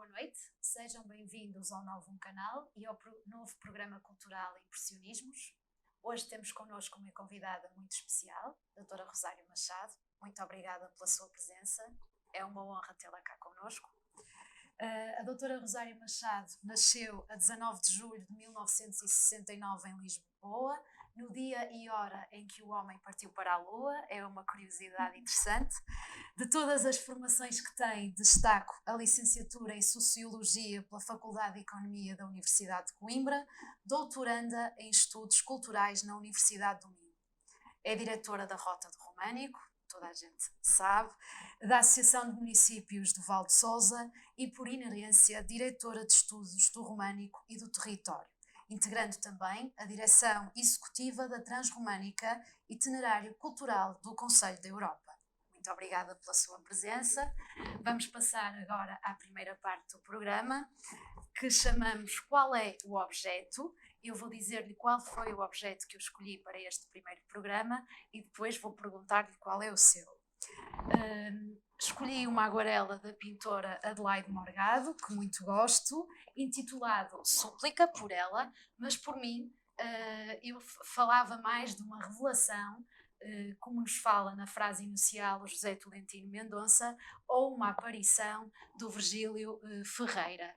noite, sejam bem-vindos ao Novo Canal e ao novo programa cultural Impressionismos. Hoje temos connosco uma convidada muito especial, a doutora Rosário Machado. Muito obrigada pela sua presença, é uma honra tê-la cá connosco. A doutora Rosário Machado nasceu a 19 de julho de 1969 em Lisboa, no dia e hora em que o homem partiu para a Lua. É uma curiosidade interessante. De todas as formações que tem, destaco a licenciatura em Sociologia pela Faculdade de Economia da Universidade de Coimbra, doutoranda em Estudos Culturais na Universidade do Minho. É diretora da Rota do Românico, toda a gente sabe, da Associação de Municípios de Val de Sousa e, por inerência, diretora de Estudos do Românico e do Território, integrando também a direção executiva da Transromânica, Itinerário Cultural do Conselho da Europa. Muito obrigada pela sua presença. Vamos passar agora à primeira parte do programa, que chamamos Qual é o Objeto? Eu vou dizer-lhe qual foi o objeto que eu escolhi para este primeiro programa e depois vou perguntar-lhe qual é o seu. Escolhi uma aguarela da pintora Adelaide Morgado, que muito gosto, intitulado Súplica, por ela, mas por mim eu falava mais de uma revelação, como nos fala na frase inicial o José Tolentino Mendonça, ou uma aparição do Virgílio Ferreira.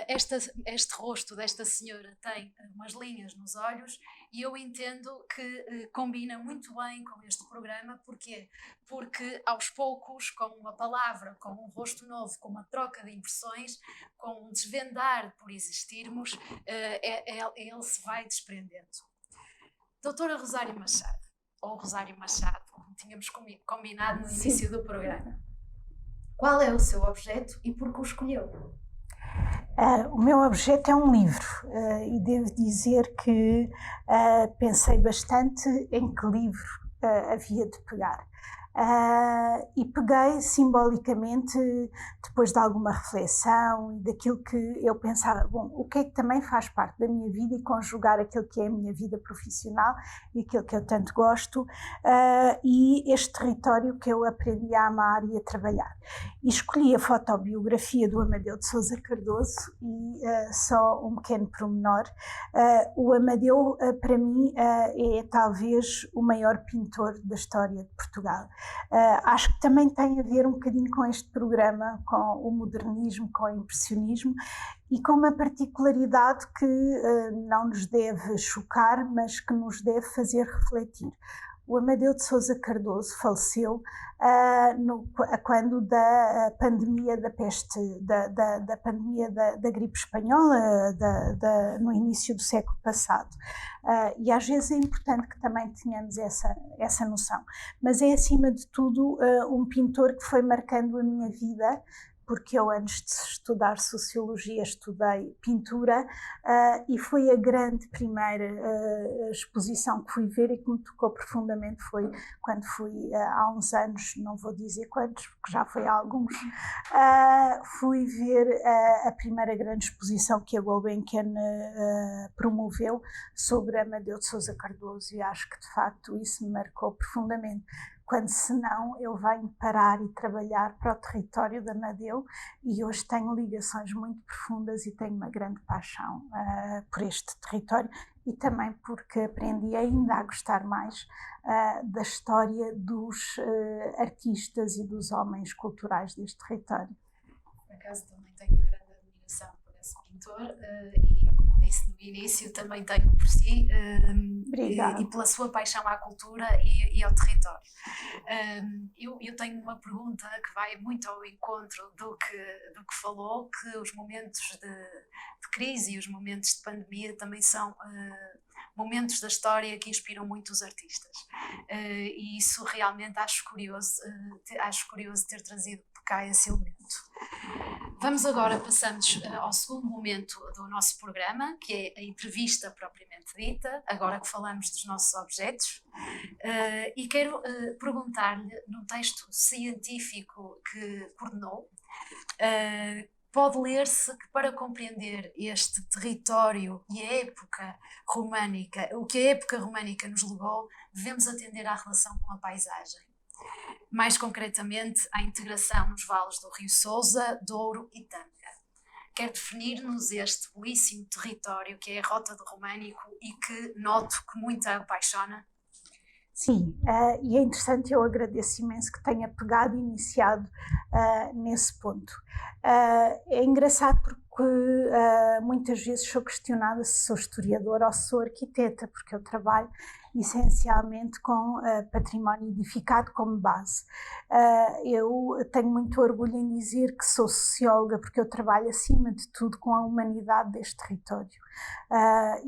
Este rosto desta senhora tem umas linhas nos olhos e eu entendo que combina muito bem com este programa. Porquê? Porque aos poucos, com uma palavra, com um rosto novo, com uma troca de impressões, com um desvendar por existirmos, ele se vai desprendendo. Doutora Rosário Machado, ou Rosário Machado, como tínhamos combinado no início do programa. Qual é o seu objeto e por que o escolheu? O meu objeto é um livro e devo dizer que pensei bastante em que livro havia de pegar. E peguei simbolicamente, depois de alguma reflexão e daquilo que eu pensava, bom, o que é que também faz parte da minha vida, e conjugar aquilo que é a minha vida profissional e aquilo que eu tanto gosto, e este território que eu aprendi a amar e a trabalhar. E escolhi a fotobiografia do Amadeu de Sousa Cardoso e só um pequeno pormenor. O Amadeu, para mim, é talvez o maior pintor da história de Portugal. Acho que também tem a ver um bocadinho com este programa, com o modernismo, com o impressionismo, e com uma particularidade que não nos deve chocar, mas que nos deve fazer refletir. O Amadeu de Sousa Cardoso faleceu quando da pandemia da peste, da pandemia da gripe espanhola, no início do século passado. E às vezes é importante que também tenhamos essa noção. Mas é, acima de tudo, um pintor que foi marcando a minha vida, porque eu, antes de estudar Sociologia, estudei pintura, e foi a grande primeira exposição que fui ver e que me tocou profundamente. Foi quando fui, há uns anos, não vou dizer quantos, porque já foi há alguns, fui ver a primeira grande exposição que a Gulbenkian promoveu sobre Amadeu de Sousa Cardoso, e acho que de facto isso me marcou profundamente. Quando senão eu venho parar e trabalhar para o território de Amadeu, e hoje tenho ligações muito profundas e tenho uma grande paixão por este território, e também porque aprendi ainda a gostar mais da história dos artistas e dos homens culturais deste território. Por acaso também tenho uma grande admiração por esse pintor e, como disse no início, também tenho por si e pela sua paixão à cultura e ao território. Eu tenho uma pergunta que vai muito ao encontro do que falou, que os momentos de crise e os momentos de pandemia também são momentos da história que inspiram muito os artistas. E isso realmente acho curioso ter trazido por cá esse elemento. Vamos agora, passamos ao segundo momento do nosso programa, que é a entrevista propriamente dita, agora que falamos dos nossos objetos, e quero perguntar-lhe, no texto científico que coordenou, pode ler-se que, para compreender este território e a época românica, o que a época românica nos legou, devemos atender à relação com a paisagem. Mais concretamente, à integração nos vales do Rio Sousa, Douro e Tâmega. quer definir-nos este belíssimo território que é a Rota do Românico e que noto que muito a apaixona? Sim, e é interessante, eu agradeço imenso que tenha pegado e iniciado nesse ponto. É engraçado porque muitas vezes sou questionada se sou historiadora ou se sou arquiteta, porque eu trabalho essencialmente com património edificado como base. Eu tenho muito orgulho em dizer que sou socióloga, porque eu trabalho acima de tudo com a humanidade deste território.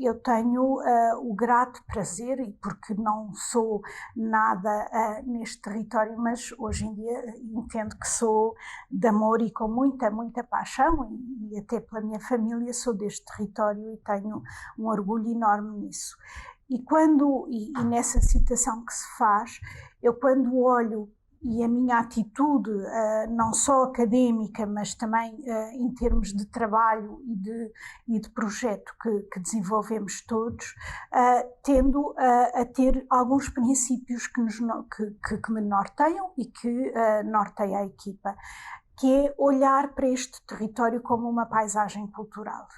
Eu tenho o grato prazer, e porque não sou nada neste território, mas hoje em dia entendo que sou de amor e com muita, muita paixão, e até pela minha família sou deste território e tenho um orgulho enorme nisso. E nessa citação que se faz, eu quando olho, e a minha atitude, não só académica, mas também em termos de trabalho e de projeto que desenvolvemos todos, tendo a ter alguns princípios que me norteiam e que norteiam a equipa, que é olhar para este território como uma paisagem cultural.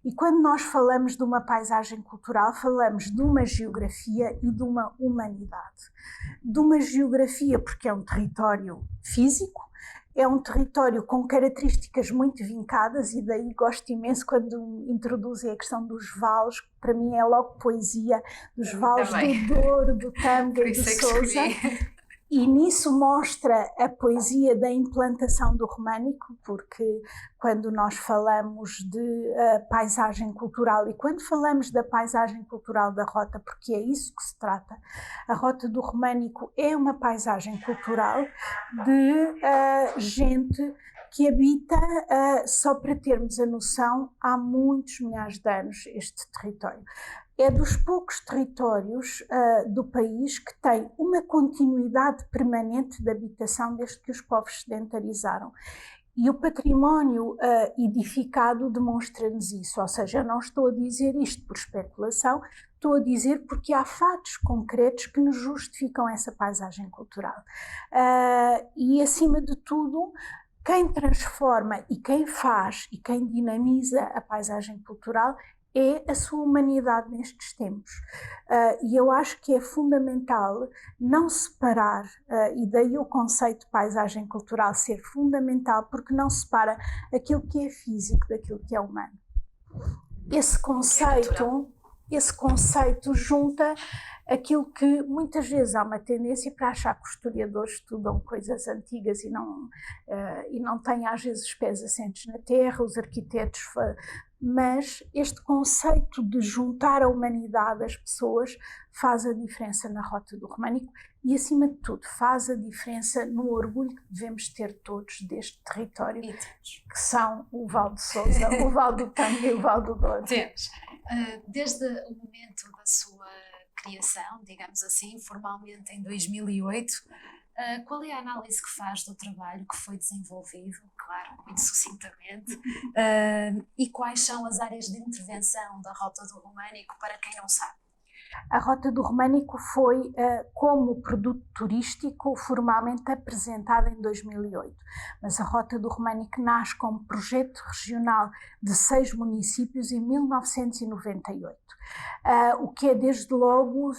E quando nós falamos de uma paisagem cultural, falamos de uma geografia e de uma humanidade. De uma geografia, porque é um território físico, é um território com características muito vincadas, e daí gosto imenso quando introduzem a questão dos vales, que para mim é logo poesia, dos vales do Douro, do Tâmega e do Sousa. E nisso mostra a poesia da implantação do românico, porque quando nós falamos de paisagem cultural, e quando falamos da paisagem cultural da Rota, porque é isso que se trata, a Rota do Românico é uma paisagem cultural de gente que habita, só para termos a noção, há muitos milhares de anos este território. É dos poucos territórios do país que tem uma continuidade permanente de habitação desde que os povos sedentarizaram. E o património edificado demonstra-nos isso, ou seja, eu não estou a dizer isto por especulação, estou a dizer porque há fatos concretos que nos justificam essa paisagem cultural. E, acima de tudo, quem transforma e quem faz e quem dinamiza a paisagem cultural é a sua humanidade nestes tempos. E eu acho que é fundamental não separar, e daí o conceito de paisagem cultural ser fundamental, porque não separa aquilo que é físico daquilo que é humano. Esse conceito junta aquilo que muitas vezes há uma tendência para achar que os historiadores estudam coisas antigas e não têm às vezes os pés assentes na terra, os arquitetos, mas este conceito de juntar a humanidade às pessoas faz a diferença na Rota do Românico e, acima de tudo, faz a diferença no orgulho que devemos ter todos deste território, que são o Val de Sousa, o Val do Tâmega e o Val do Douro. Temos. Desde o momento da sua criação, digamos assim, formalmente em 2008, qual é a análise que faz do trabalho que foi desenvolvido, claro, muito sucintamente, e quais são as áreas de intervenção da Rota do Românico para quem não sabe? A Rota do Românico foi, como produto turístico, formalmente apresentada em 2008, mas a Rota do Românico nasce como projeto regional de 6 municípios em 1998, o que é desde logo,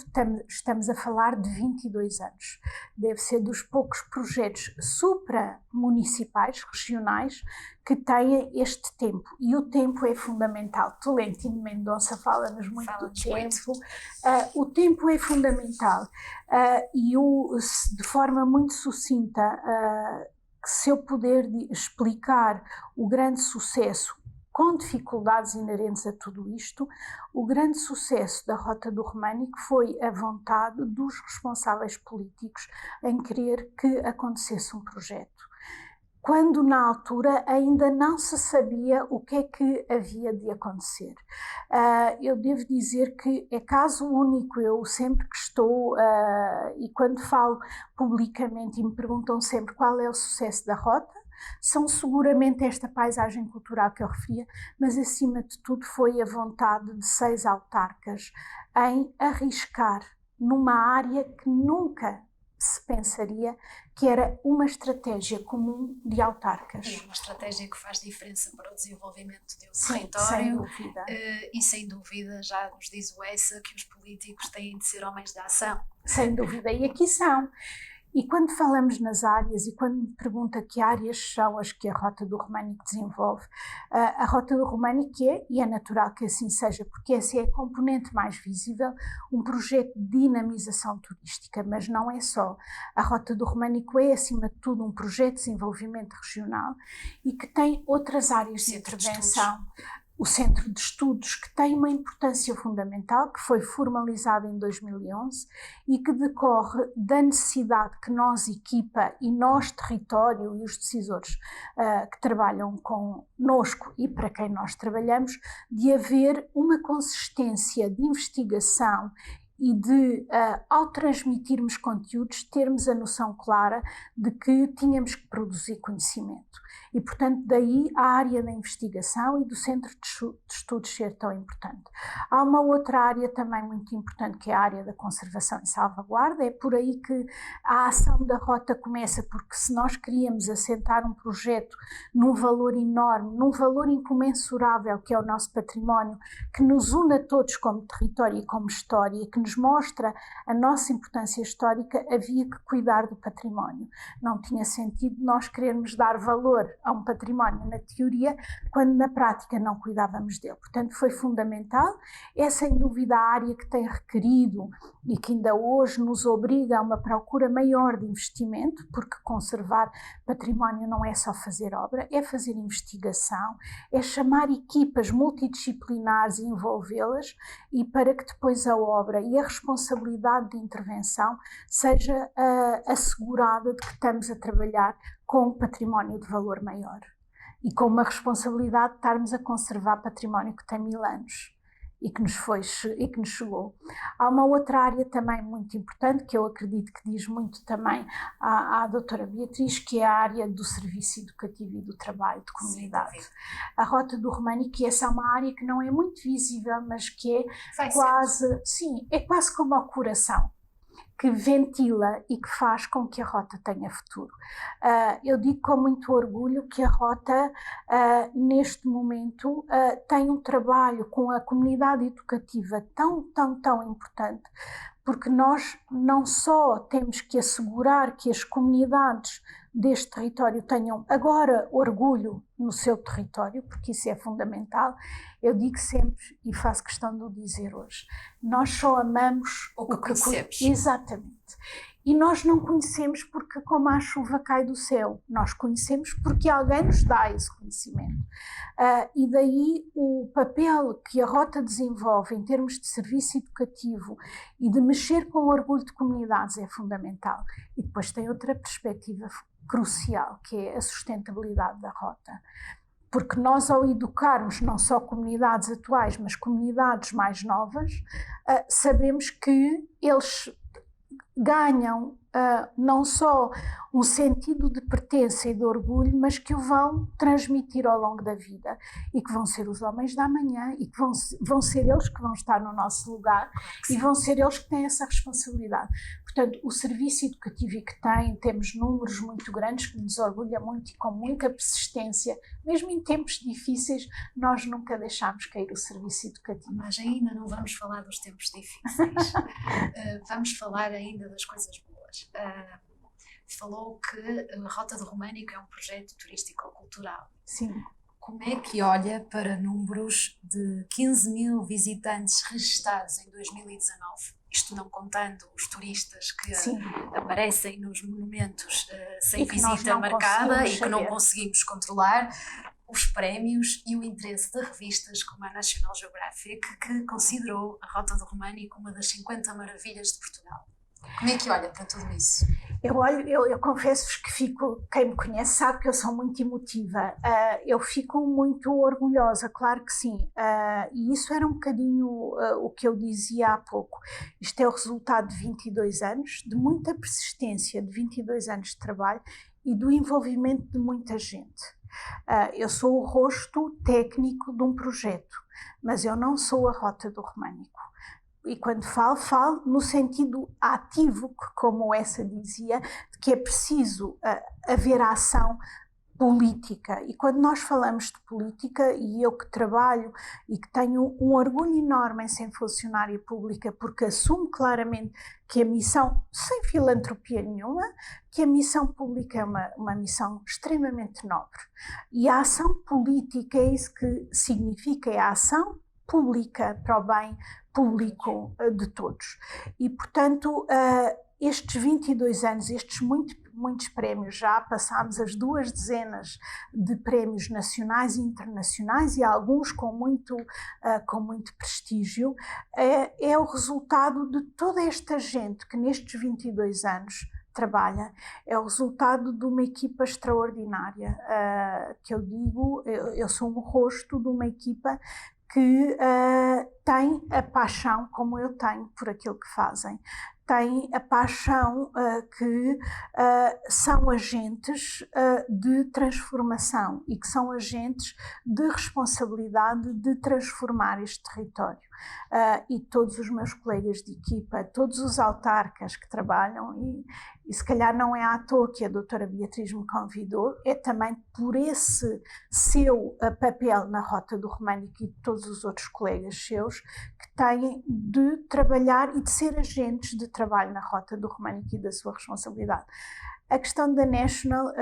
estamos a falar de 22 anos. Deve ser dos poucos projetos supramunicipais, regionais, que têm este tempo, e o tempo é fundamental. Tolentino Mendonça fala-nos muito do tempo. O tempo é fundamental, e de forma muito sucinta, se eu puder explicar o grande sucesso, com dificuldades inerentes a tudo isto, o grande sucesso da Rota do Românico foi a vontade dos responsáveis políticos em querer que acontecesse um projeto, quando na altura ainda não se sabia o que é que havia de acontecer. Eu devo dizer que é caso único. Eu sempre que estou, e quando falo publicamente e me perguntam sempre qual é o sucesso da Rota, são seguramente esta paisagem cultural que eu referia, mas acima de tudo foi a vontade de 6 autarcas em arriscar numa área que nunca se pensaria que era uma estratégia comum de autarcas. É uma estratégia que faz diferença para o desenvolvimento de um Sim, território. sem dúvida. E sem dúvida, já nos diz o ESA que os políticos têm de ser homens de ação. Sem dúvida, e aqui são. E quando falamos nas áreas, e quando me pergunta que áreas são as que a Rota do Românico desenvolve, a Rota do Românico é, e é natural que assim seja, porque essa é a componente mais visível, um projeto de dinamização turística, mas não é só. A Rota do Românico é, acima de tudo, um projeto de desenvolvimento regional e que tem outras áreas de intervenção. O Centro de Estudos, que tem uma importância fundamental, que foi formalizado em 2011 e que decorre da necessidade que nós, equipa, e nós, território, e os decisores que trabalham connosco e para quem nós trabalhamos, de haver uma consistência de investigação e de, ao transmitirmos conteúdos, termos a noção clara de que tínhamos que produzir conhecimento. E, portanto, daí a área da investigação e do Centro de Estudos ser tão importante. Há uma outra área também muito importante, que é a área da conservação e salvaguarda. É por aí que a ação da Rota começa, porque se nós queríamos assentar um projeto num valor enorme, num valor incomensurável, que é o nosso património, que nos une a todos como território e como história, que nos mostra a nossa importância histórica, havia que cuidar do património. Não tinha sentido nós querermos dar valor a um património na teoria, quando na prática não cuidávamos dele. Portanto, foi fundamental. É sem dúvida a área que tem requerido e que ainda hoje nos obriga a uma procura maior de investimento, porque conservar património não é só fazer obra, é fazer investigação, é chamar equipas multidisciplinares e envolvê-las, e para que depois a obra e a responsabilidade de intervenção seja assegurada de que estamos a trabalhar com um património de valor maior e com uma responsabilidade de estarmos a conservar património que tem 1000 anos e que nos chegou. Há uma outra área também muito importante, que eu acredito que diz muito também à doutora Beatriz, que é a área do serviço educativo e do trabalho de comunidade. Sim, a Rota do Românico, essa é uma área que não é muito visível, mas que é quase como o coração, que ventila e que faz com que a Rota tenha futuro. Eu digo com muito orgulho que a Rota, neste momento, tem um trabalho com a comunidade educativa tão importante, porque nós não só temos que assegurar que as comunidades deste território tenham agora orgulho no seu território, porque isso é fundamental. Eu digo sempre, e faço questão de o dizer hoje, nós só amamos o que conhecemos. Exatamente. E nós não conhecemos porque como a chuva cai do céu, nós conhecemos porque alguém nos dá esse conhecimento. E daí o papel que a Rota desenvolve em termos de serviço educativo e de mexer com o orgulho de comunidades é fundamental. E depois tem outra perspectiva crucial, que é a sustentabilidade da Rota. Porque nós, ao educarmos não só comunidades atuais, mas comunidades mais novas, sabemos que eles ganham não só um sentido de pertença e de orgulho, mas que o vão transmitir ao longo da vida e que vão ser os homens da manhã e que vão ser eles que vão estar no nosso lugar e vão ser eles que têm essa responsabilidade. Portanto, o serviço educativo que tem, temos números muito grandes que nos orgulha muito e com muita persistência, mesmo em tempos difíceis, nós nunca deixámos cair o serviço educativo. Mas ainda não vamos falar dos tempos difíceis, vamos falar ainda das coisas boas. Falou que a Rota do Românico é um projeto turístico-cultural. Sim. Como é que olha para números de 15.000 visitantes registados em 2019? Isto não contando os turistas que aparecem nos monumentos sem visita marcada e que não conseguimos controlar, os prémios e o interesse de revistas como a National Geographic, que considerou a Rota do Românico uma das 50 maravilhas de Portugal. Como é que olha para tudo isso? Eu confesso-vos que quem me conhece sabe que eu sou muito emotiva, eu fico muito orgulhosa, claro que sim, e isso era um bocadinho o que eu dizia há pouco. Isto é o resultado de 22 anos, de muita persistência, de 22 anos de trabalho e do envolvimento de muita gente. Eu sou o rosto técnico de um projeto, mas eu não sou a Rota do Românico. e quando falo no sentido ativo, que, como essa dizia, de que é preciso haver ação política. E quando nós falamos de política, e eu que trabalho e que tenho um orgulho enorme em ser funcionária pública, porque assumo claramente que a missão, sem filantropia nenhuma, que a missão pública é uma missão extremamente nobre. E a ação política é isso que significa, é a ação pública para o bem público de todos. E, portanto, estes 22 anos, estes muitos prémios, já passámos as 2 dezenas de prémios nacionais e internacionais, e alguns com muito prestígio, é o resultado de toda esta gente que nestes 22 anos trabalha, é o resultado de uma equipa extraordinária, que eu digo, eu sou um rosto de uma equipa que tem a paixão, como eu tenho, por aquilo que fazem. Têm a paixão que são agentes de transformação e que são agentes de responsabilidade de transformar este território. E todos os meus colegas de equipa, todos os autarcas que trabalham, e se calhar não é à toa que a doutora Beatriz me convidou, é também por esse seu papel na Rota do Românico e de todos os outros colegas seus, que têm de trabalhar e de ser agentes de trabalho na Rota do Românico e da sua responsabilidade. A questão da National,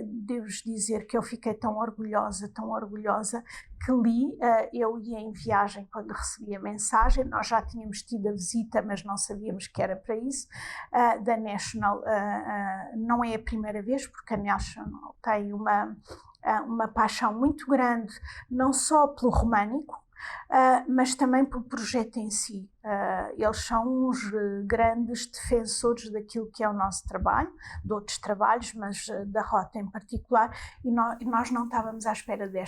devo-vos dizer que eu fiquei tão orgulhosa, que li, eu ia em viagem quando recebi a mensagem, nós já tínhamos tido a visita, mas não sabíamos que era para isso, da National. Não é a primeira vez, porque a National tem uma paixão muito grande, não só pelo românico, mas também pelo projeto em si. Eles são uns grandes defensores daquilo que é o nosso trabalho, de outros trabalhos, mas da Rota em particular, e nós não estávamos à espera de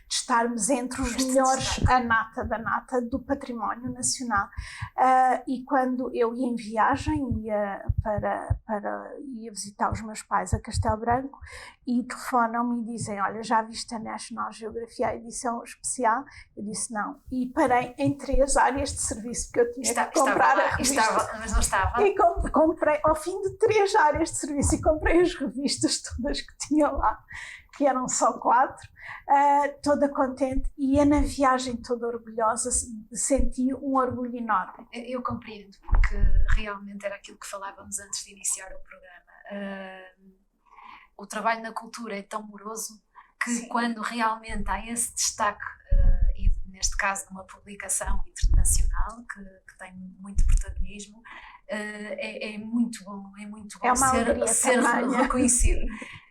estarmos entre os melhores, a nata da nata do património nacional. E quando eu ia em viagem, ia visitar os meus pais a Castelo Branco, e telefonam-me e dizem: olha, já viste a National Geographic, a edição especial? Eu disse não, e parei em 3 áreas de serviço, porque eu tinha que comprar a revista. Mas não estava. E comprei, ao fim de 3 áreas de serviço, e comprei as revistas todas que tinham lá, que eram só 4, toda contente, e na viagem toda orgulhosa, senti um orgulho enorme. Eu compreendo, porque realmente era aquilo que falávamos antes de iniciar o programa. O trabalho na cultura é tão moroso que Sim. Quando realmente há esse destaque, e neste caso de uma publicação internacional que tem muito protagonismo, é muito bom ser reconhecido.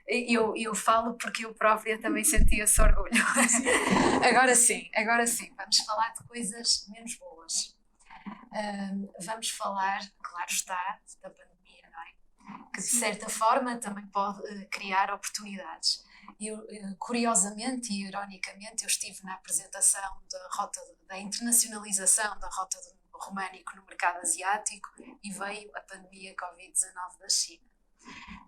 Eu falo porque eu própria também senti esse orgulho. Agora sim, vamos falar de coisas menos boas. Vamos falar, claro está, da pandemia, não é? Que de certa forma também pode criar oportunidades. Curiosamente e ironicamente, eu estive na apresentação da internacionalização da Rota do Românico no mercado asiático e veio a pandemia Covid-19 da China.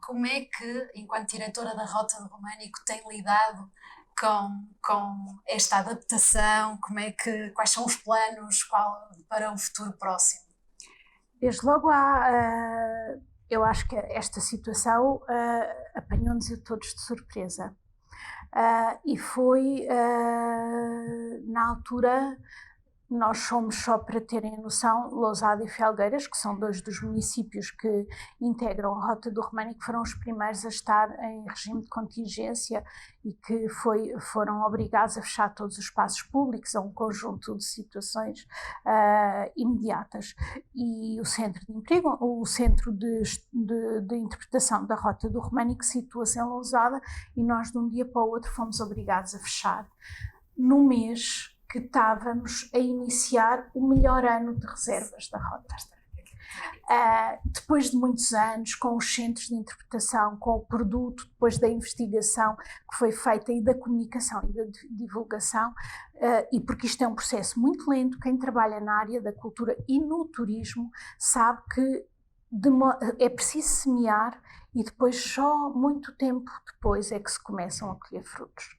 Como é que, enquanto diretora da Rota do Românico, tem lidado com esta adaptação? Quais são os planos para um futuro próximo? Desde logo eu acho que esta situação apanhou-nos a todos de surpresa. E foi, na altura, nós somos, só para terem noção, Lousada e Felgueiras, que são 2 dos municípios que integram a Rota do Românico, foram os primeiros a estar em regime de contingência e que foram obrigados a fechar todos os espaços públicos a um conjunto de situações imediatas. E o Centro de Emprego, o Centro de Interpretação da Rota do Românico situa-se em Lousada, e nós de um dia para o outro fomos obrigados a fechar no mês que estávamos a iniciar o melhor ano de reservas da Rota. Depois de muitos anos, com os centros de interpretação, com o produto, depois da investigação que foi feita e da comunicação e da divulgação, e porque isto é um processo muito lento, quem trabalha na área da cultura e no turismo sabe que é preciso semear e depois só muito tempo depois é que se começam a colher frutos.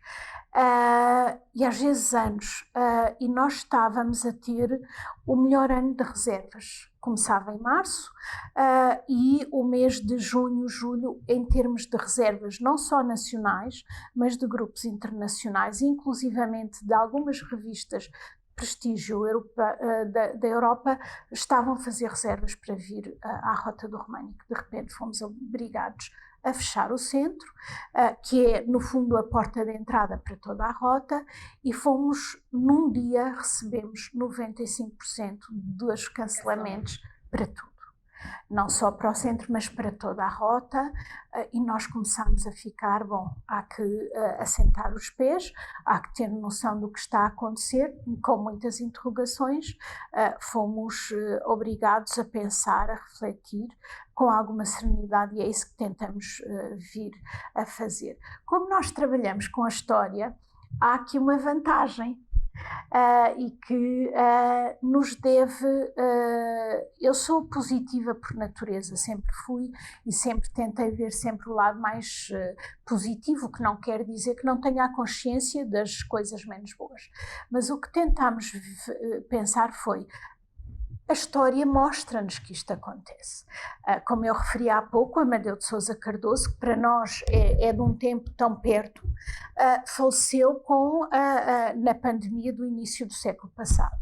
E às vezes anos, e nós estávamos a ter o melhor ano de reservas. Começava em março e o mês de junho, julho, em termos de reservas não só nacionais, mas de grupos internacionais, inclusivamente de algumas revistas prestígio da Europa, estavam a fazer reservas para vir à Rota do Românico. De repente fomos obrigados a fechar o centro, que é no fundo a porta de entrada para toda a rota, e fomos, num dia, recebemos 95% dos cancelamentos para tudo. Não só para o centro, mas para toda a rota, e nós começámos a ficar, há que assentar os pés, há que ter noção do que está a acontecer, com muitas interrogações, fomos obrigados a pensar, a refletir, com alguma serenidade, e é isso que tentamos vir a fazer. Como nós trabalhamos com a história, há aqui uma vantagem, e que nos deve... eu sou positiva por natureza, sempre fui e sempre tentei ver sempre o lado mais positivo, que não quer dizer que não tenha a consciência das coisas menos boas. Mas o que tentámos pensar foi: a história mostra-nos que isto acontece. Como eu referi há pouco, Amadeu de Sousa Cardoso, que para nós é de um tempo tão perto, faleceu na pandemia do início do século passado.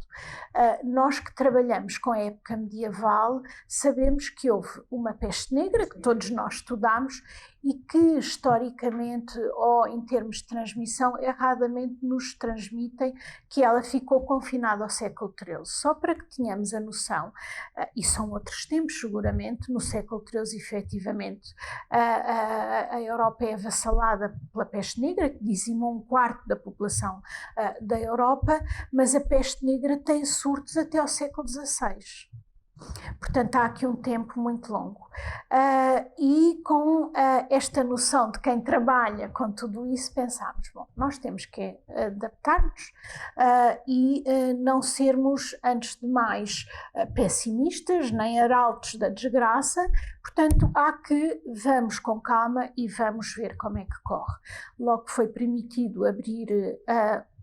Nós que trabalhamos com a época medieval sabemos que houve uma peste negra, que todos nós estudamos, e que historicamente, ou em termos de transmissão, erradamente nos transmitem que ela ficou confinada ao século XIII. Só para que tenhamos a noção, e são outros tempos seguramente, no século XIII efetivamente a Europa é avassalada pela peste negra, que dizimou 1/4 da população da Europa, mas a peste negra tem surtos até ao século XVI. Portanto, há aqui um tempo muito longo. E com esta noção de quem trabalha com tudo isso, pensámos, nós temos que adaptar-nos e não sermos, antes de mais, pessimistas, nem arautos da desgraça. Portanto, vamos com calma e vamos ver como é que corre. Logo que foi permitido abrir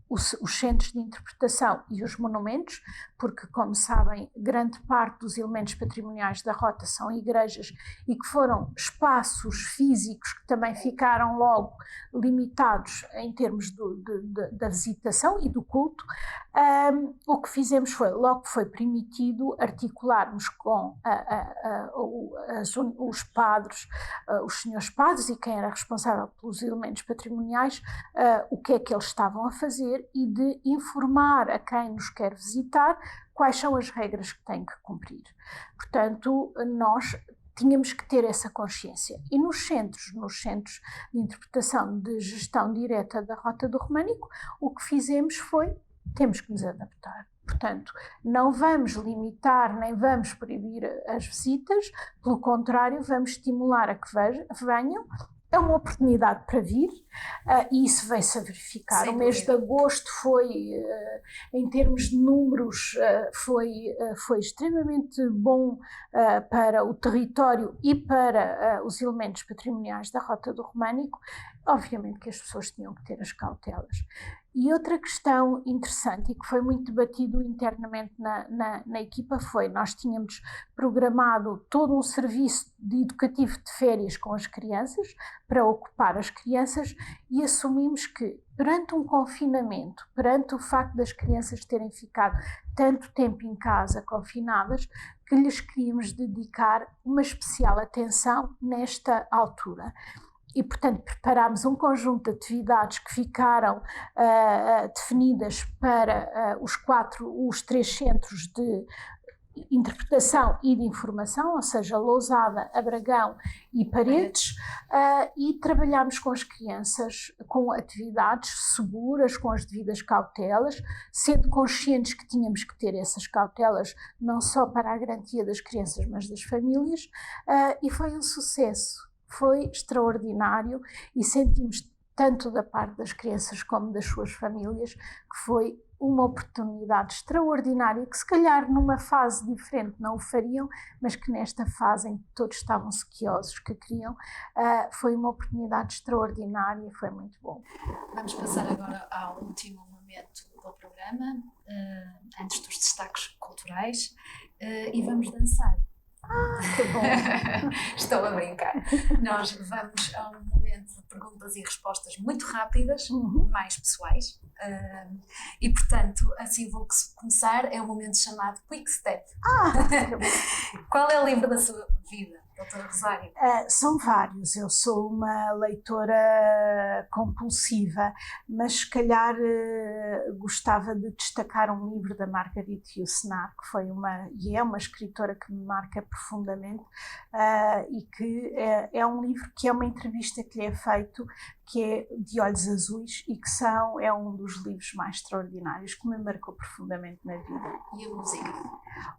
os centros de interpretação e os monumentos, porque, como sabem, grande parte dos elementos patrimoniais da rota são igrejas e que foram espaços físicos que também ficaram logo limitados em termos da visitação e do culto. O que fizemos foi, logo que foi permitido, articularmos com os padres, os senhores padres e quem era responsável pelos elementos patrimoniais, o que é que eles estavam a fazer, e de informar a quem nos quer visitar quais são as regras que têm que cumprir. Portanto, nós tínhamos que ter essa consciência. E nos centros de interpretação de gestão direta da Rota do Românico, o que fizemos foi: temos que nos adaptar. Portanto, não vamos limitar nem vamos proibir as visitas, pelo contrário, vamos estimular a que venham. É uma oportunidade para vir, e isso veio-se a verificar. O mês de agosto foi, em termos de números, foi extremamente bom para o território e para os elementos patrimoniais da Rota do Românico. Obviamente que as pessoas tinham que ter as cautelas. E outra questão interessante, e que foi muito debatido internamente na equipa, foi: nós tínhamos programado todo um serviço educativo de férias com as crianças, para ocupar as crianças, e assumimos que, perante um confinamento, perante o facto das crianças terem ficado tanto tempo em casa confinadas, que lhes queríamos dedicar uma especial atenção nesta altura. E, portanto, preparámos um conjunto de atividades que ficaram definidas para os 3 centros de interpretação e de informação, ou seja, Lousada, Abragão e Paredes, e trabalhámos com as crianças com atividades seguras, com as devidas cautelas, sendo conscientes que tínhamos que ter essas cautelas não só para a garantia das crianças, mas das famílias, e foi um sucesso. Foi extraordinário e sentimos tanto da parte das crianças como das suas famílias, que foi uma oportunidade extraordinária, que se calhar numa fase diferente não o fariam, mas que nesta fase em que todos estavam sequiosos, que queriam, foi uma oportunidade extraordinária e foi muito bom. Vamos passar agora ao último momento do programa, antes dos destaques culturais, e vamos dançar. Que bom! Estou a brincar. Nós vamos a um momento de perguntas e respostas muito rápidas, mais pessoais. E portanto, assim vou começar. É um momento chamado Quick Step. Que bom. Qual é o livro da sua vida, doutora Rosário? São vários. Eu sou uma leitora compulsiva, mas se calhar gostava de destacar um livro da Marguerite Yourcenar, que foi é uma escritora que me marca profundamente, e que é um livro que é uma entrevista que lhe é feito, que é De Olhos Azuis, e que é um dos livros mais extraordinários, que me marcou profundamente na vida. E a música?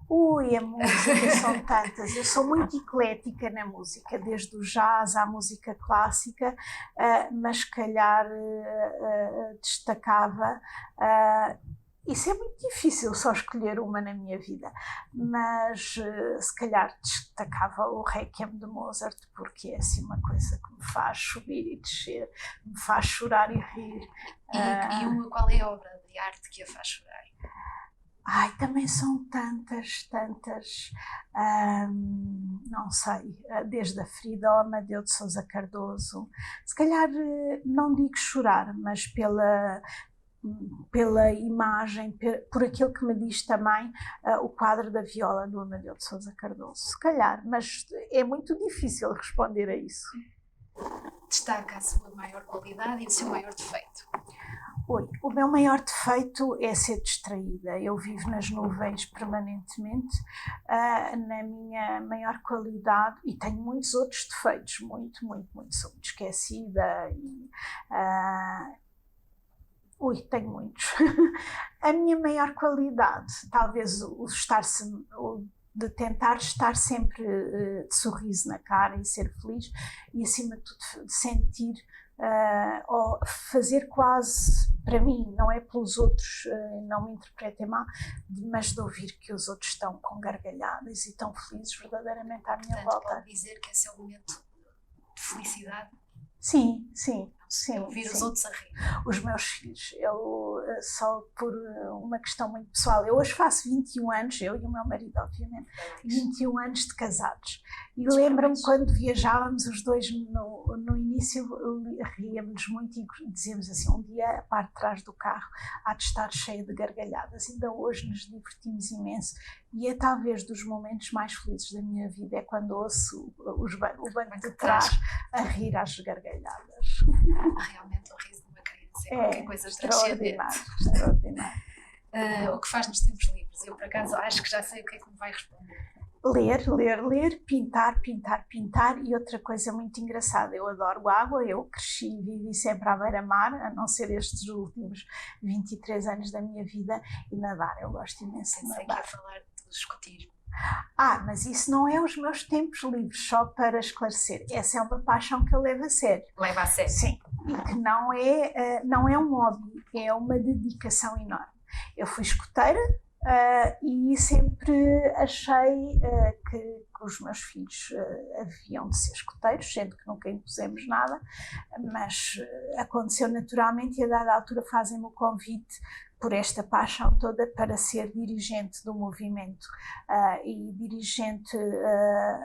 Ui, a música são tantas. Eu sou muito eclética na música, desde o jazz à música clássica, mas se calhar destacava. Isso é muito difícil, só escolher uma na minha vida, mas se calhar destacava o Requiem de Mozart, porque é assim uma coisa que me faz subir e descer, me faz chorar e rir. E qual é a obra de arte que a faz chorar? Ai, também são tantas, não sei, desde a Frida ao Amadeu de Sousa Cardoso. Se calhar não digo chorar, mas pela imagem, por aquilo que me diz também o quadro da Viola do Amadeu de Sousa Cardoso. Se calhar, mas é muito difícil responder a isso. Destaca a sua maior qualidade e o seu maior defeito. O meu maior defeito é ser distraída. Eu vivo nas nuvens permanentemente. Na minha maior qualidade, e tenho muitos outros defeitos, muito, sou muito esquecida e tenho muitos. A minha maior qualidade, talvez de tentar estar sempre de sorriso na cara e ser feliz, e acima de tudo de sentir ou fazer quase para mim, não é pelos outros, não me interpretem mal, mas de ouvir que os outros estão com gargalhadas e estão felizes verdadeiramente à minha volta. Pode dizer que esse é o momento de felicidade? Sim. Ouvir os outros a rir. Os meus filhos, só por uma questão muito pessoal, eu hoje faço 21 anos, eu e o meu marido, obviamente, 21 anos de casados. E lembro-me quando viajávamos os dois no início, ríamos muito e dizíamos assim, um dia a parte de trás do carro há de estar cheia de gargalhadas. Ainda hoje nos divertimos imenso e é talvez dos momentos mais felizes da minha vida, é quando ouço o banco de trás a rir às gargalhadas. Realmente o riso de uma criança é qualquer coisa transcendente. Extraordinário. O que faz nos tempos livres? Eu, por acaso, acho que já sei o que é que me vai responder. Ler, pintar, e outra coisa muito engraçada, eu adoro água, eu cresci e vivi sempre à beira-mar, a não ser estes últimos 23 anos da minha vida, e nadar, eu gosto imenso de nadar. Sei que ia falar do escotismo. Mas isso não é os meus tempos livres, só para esclarecer. Essa é uma paixão que eu levo a sério. Leva a sério? Sim, e que não é um hobby, é uma dedicação enorme. Eu fui escoteira e sempre achei que os meus filhos haviam de ser escoteiros, sendo que nunca impusemos nada, mas aconteceu naturalmente e a dada altura fazem-me o convite por esta paixão toda para ser dirigente do movimento e dirigente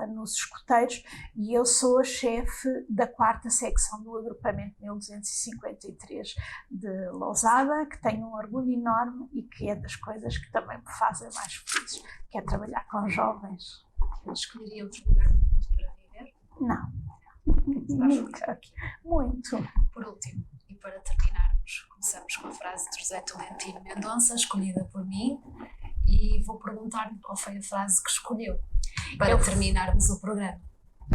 nos escoteiros, e eu sou a chefe da 4ª secção do agrupamento 1253 de Lousada, que tenho um orgulho enorme e que é das coisas que também me fazem mais feliz, que é trabalhar com jovens. Escolheria outro lugar do mundo para viver? Não, nunca. Muito. Por último, e para terminarmos, começamos com a frase de José Tolentino Mendonça, escolhida por mim, e vou perguntar-lhe qual foi a frase que escolheu para terminarmos o programa.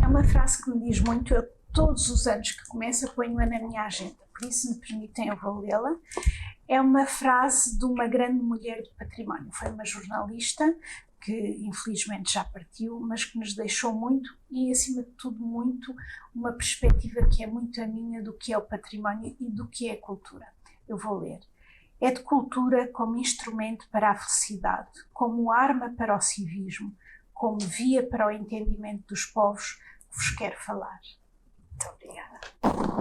É uma frase que me diz muito, eu todos os anos que começo ponho-a na minha agenda, por isso me permitem eu vou lê-la. é uma frase de uma grande mulher do património. Foi uma jornalista que infelizmente já partiu, mas que nos deixou muito e, acima de tudo, muito uma perspectiva que é muito a minha do que é o património e do que é a cultura. Eu vou ler. É de cultura como instrumento para a felicidade, como arma para o civismo, como via para o entendimento dos povos que vos quero falar. Muito obrigada.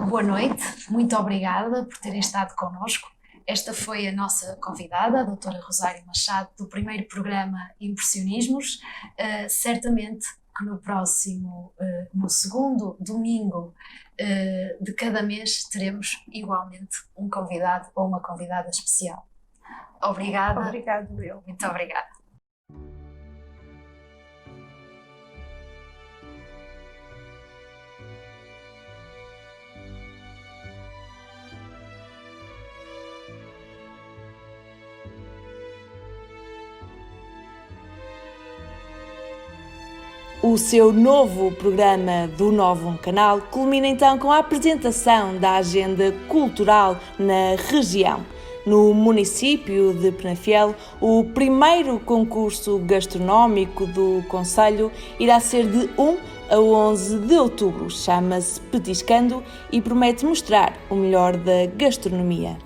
Boa noite, muito obrigada por terem estado connosco. Esta foi a nossa convidada, a doutora Rosário Machado, do primeiro programa Impressionismos. Certamente que no segundo domingo de cada mês, teremos igualmente um convidado ou uma convidada especial. Obrigada. Obrigado, eu. Muito obrigada. O seu novo programa do Novo Canal culmina então com a apresentação da agenda cultural na região. No município de Penafiel, o primeiro concurso gastronómico do concelho irá ser de 1 a 11 de outubro. Chama-se Petiscando e promete mostrar o melhor da gastronomia.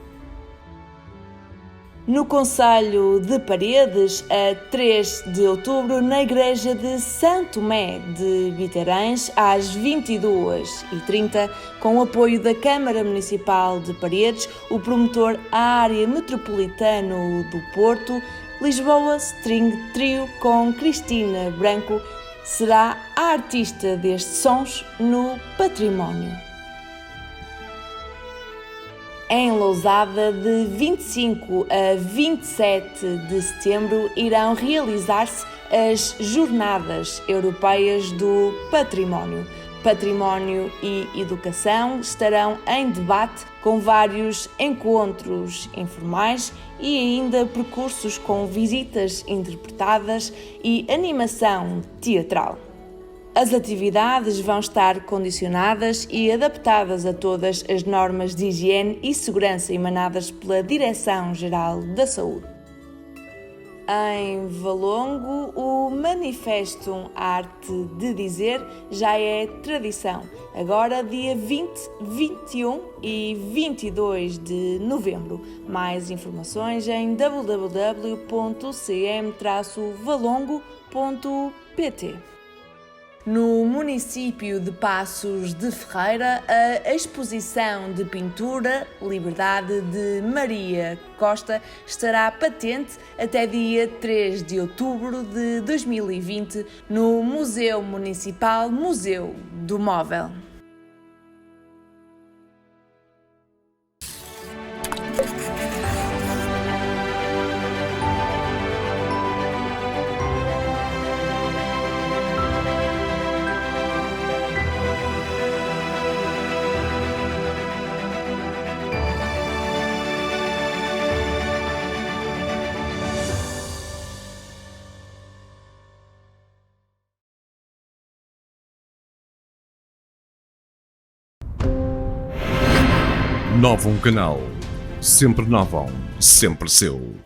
No concelho de Paredes, a 3 de outubro, na igreja de São Tomé de Viterães, às 22h30, com o apoio da Câmara Municipal de Paredes, o promotor à área metropolitana do Porto, Lisboa String Trio com Cristina Branco, será a artista destes sons no património. Em Lousada, de 25 a 27 de setembro, irão realizar-se as Jornadas Europeias do Património. Património e educação estarão em debate, com vários encontros informais e ainda percursos com visitas interpretadas e animação teatral. As atividades vão estar condicionadas e adaptadas a todas as normas de higiene e segurança emanadas pela Direção-Geral da Saúde. Em Valongo, o Manifestum Arte de Dizer já é tradição. Agora, dia 20, 21 e 22 de novembro. Mais informações em www.cm-valongo.pt. No município de Passos de Ferreira, a exposição de pintura Liberdade de Maria Costa estará patente até dia 3 de outubro de 2020 no Museu Municipal Museu do Móvel. Novo Canal. Sempre novo, sempre seu.